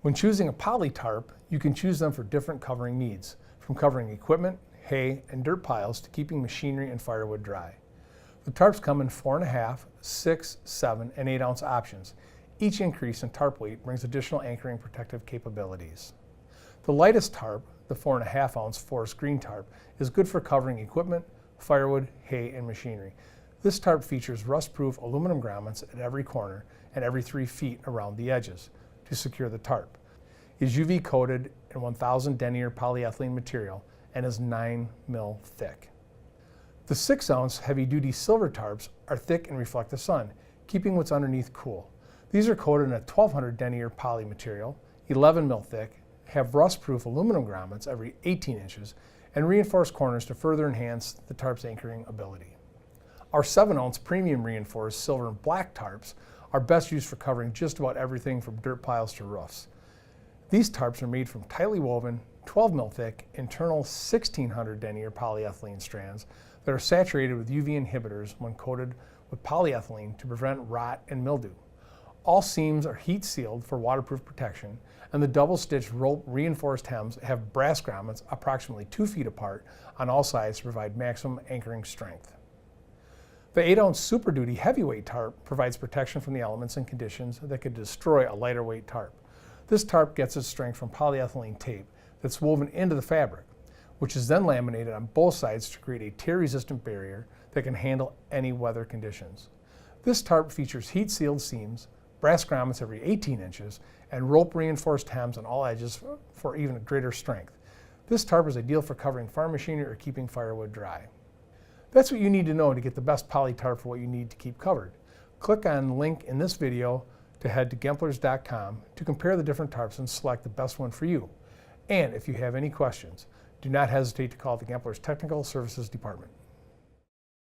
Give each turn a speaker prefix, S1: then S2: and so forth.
S1: When choosing a poly tarp, you can choose them for different covering needs, from covering equipment, hay, and dirt piles to keeping machinery and firewood dry. The tarps come in 4.5, 6, 7, and 8 ounce options. Each increase in tarp weight brings additional anchoring protective capabilities. The lightest tarp, the 4.5 ounce forest green tarp, is good for covering equipment, firewood, hay, and machinery. This tarp features rust-proof aluminum grommets at every corner and every 3 feet around the edges to secure the tarp. It is UV coated in 1000 denier polyethylene material and is 9 mil thick. The 6 ounce heavy duty silver tarps are thick and reflect the sun, keeping what's underneath cool. These are coated in a 1200 denier poly material, 11 mil thick, have rust-proof aluminum grommets every 18 inches, and reinforced corners to further enhance the tarp's anchoring ability. Our 7 ounce premium reinforced silver and black tarps are best used for covering just about everything from dirt piles to roofs. These tarps are made from tightly woven, 12 mil thick, internal 1600 denier polyethylene strands that are saturated with UV inhibitors when coated with polyethylene to prevent rot and mildew. All seams are heat sealed for waterproof protection, and the double-stitched rope reinforced hems have brass grommets approximately 2 feet apart on all sides to provide maximum anchoring strength. The 8 ounce Super Duty Heavyweight tarp provides protection from the elements and conditions that could destroy a lighter weight tarp. This tarp gets its strength from polyethylene tape that's woven into the fabric, which is then laminated on both sides to create a tear-resistant barrier that can handle any weather conditions. This tarp features heat-sealed seams, brass grommets every 18 inches, and rope-reinforced hems on all edges for even greater strength. This tarp is ideal for covering farm machinery or keeping firewood dry. That's what you need to know to get the best poly tarp for what you need to keep covered. Click on the link in this video to head to Gemplers.com to compare the different tarps and select the best one for you. And if you have any questions, do not hesitate to call the Gemplers Technical Services Department.